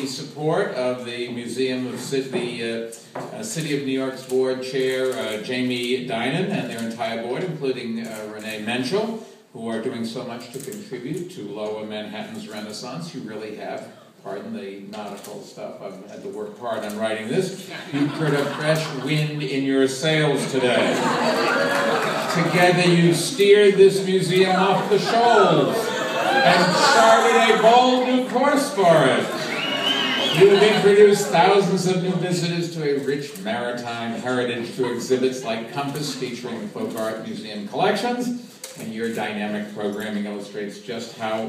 the support of the Museum of the City of New York's board chair, Jamie Dinan, and their entire board, including Renee Menschel, who are doing so much to contribute to Lower Manhattan's Renaissance. You really have, pardon the nautical stuff, I've had to work hard on writing this. You put a fresh wind in your sails today. Together you steered this museum off the shoals and charted a bold new course for it. You have introduced thousands of new visitors to a rich maritime heritage through exhibits like Compass featuring the Folk Art Museum collections, and your dynamic programming illustrates just how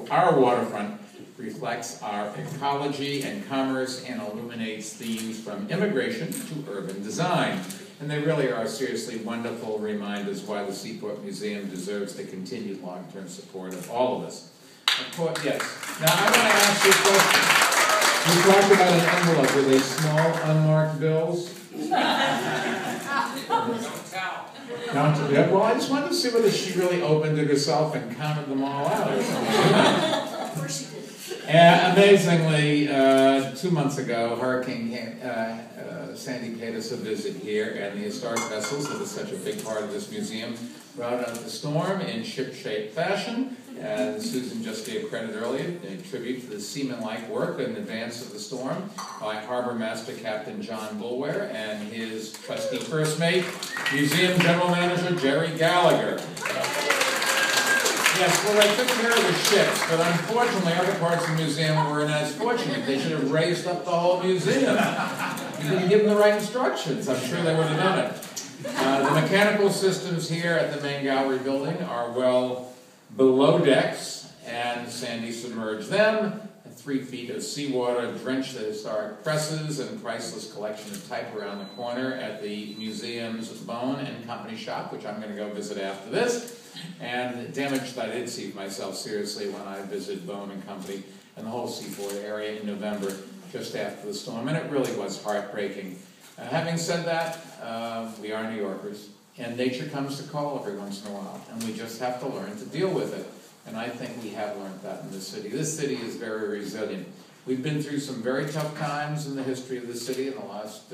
our waterfront reflects our ecology and commerce and illuminates themes from immigration to urban design. And they really are seriously wonderful reminders why the Seaport Museum deserves the continued long-term support of all of us. Of course, yes. Now I want to ask you a question. You talked about an envelope with a small unmarked bills. Well, I just wanted to see whether she really opened it herself and counted them all out or something. Of course she did. Amazingly, 2 months ago, Hurricane Sandy paid us a visit here, and the historic vessels, that is such a big part of this museum, rode out the storm in ship-shape fashion. And Susan just gave credit earlier, a tribute to the seaman-like work in advance of the storm by Harbor Master Captain John Bulware and his trusty first mate, Museum General Manager Jerry Gallagher. Yes, well, they took care of the ships, but unfortunately other parts of the museum weren't as fortunate. They should have raised up the whole museum. You didn't give them the right instructions. I'm sure they would have done it. The mechanical systems here at the main gallery building are well below decks, and Sandy submerged them. 3 feet of seawater drenched the historic presses and priceless collection of type around the corner at the museum's Bone and Company shop, which I'm going to go visit after this. And damage that I did see myself seriously when I visited Bone and Company and the whole Seaport area in November, just after the storm, and it really was heartbreaking. Having said that, we are New Yorkers, and nature comes to call every once in a while, and we just have to learn to deal with it. And I think we have learned that in this city. This city is very resilient. We've been through some very tough times in the history of the city in the last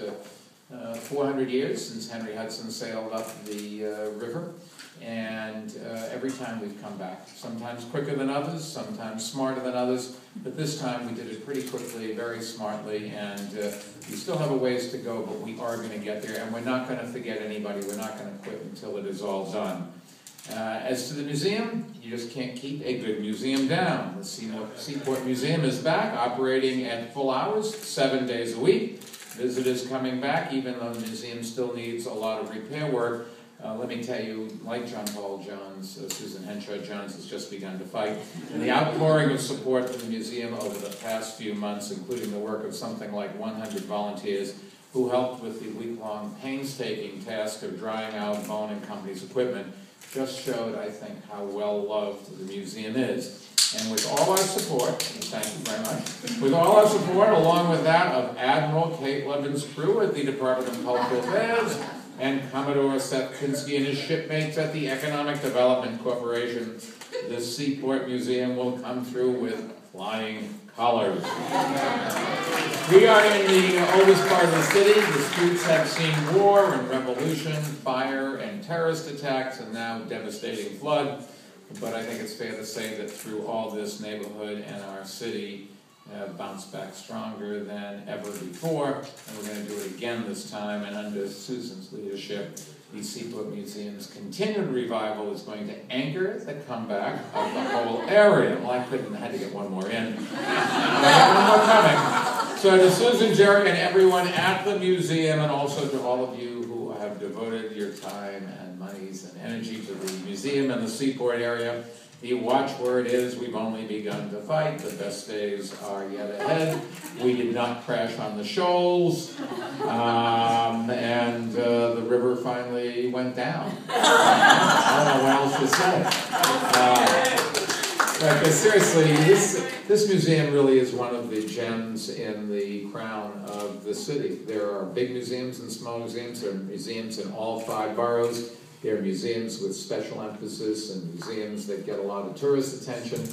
400 years since Henry Hudson sailed up the river. And every time we've come back, sometimes quicker than others, sometimes smarter than others, but this time we did it pretty quickly, very smartly, and we still have a ways to go, but we are going to get there, and we're not going to forget anybody. We're not going to quit until it is all done. As to the museum, you just can't keep a good museum down. The Seaport Museum is back, operating at full hours, 7 days a week. Visitors coming back, even though the museum still needs a lot of repair work. Let me tell you, like John Paul Jones, Susan Henshaw Jones has just begun to fight. And the outpouring of support for the museum over the past few months, including the work of something like 100 volunteers who helped with the week-long painstaking task of drying out Bone and Company's equipment, just showed, I think, how well-loved the museum is. And with all our support, and thank you very much, with all our support, along with that of Admiral Kate Levin's crew at the Department of Cultural Affairs, and Commodore Seth Pinsky and his shipmates at the Economic Development Corporation, the Seaport Museum will come through with flying colors. We are in the oldest part of the city. The streets have seen war and revolution, fire and terrorist attacks, and now devastating flood. But I think it's fair to say that through all this, neighborhood and our city have bounced back stronger than ever before, and we're going to do it again this time. And under Susan's leadership, the Seaport Museum's continued revival is going to anchor the comeback of the whole area. Well, I had to get one more in. I have one more coming. So to Susan, Jerry, and everyone at the museum, and also to all of you who have devoted your time and monies and energy to the museum and the Seaport area, the watchword is, we've only begun to fight. The best days are yet ahead. We did not crash on the shoals. And the river finally went down. I don't know what else to say. But seriously, this museum really is one of the gems in the crown of the city. There are big museums and small museums. There are museums in all 5 boroughs. There are museums with special emphasis and museums that get a lot of tourist attention.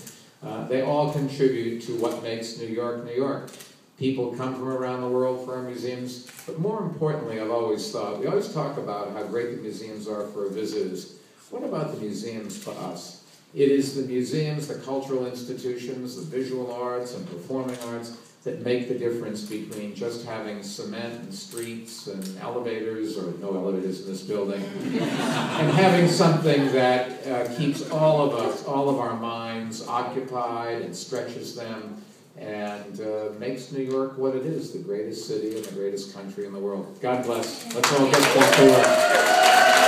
They all contribute to what makes New York, New York. People come from around the world for our museums, but more importantly, I've always thought, we always talk about how great the museums are for visitors. What about the museums for us? It is the museums, the cultural institutions, the visual arts and performing arts that make the difference between just having cement and streets and elevators, or no elevators in this building, and having something that keeps all of us, all of our minds occupied and stretches them and makes New York what it is, the greatest city and the greatest country in the world. God bless. Let's all get back to work.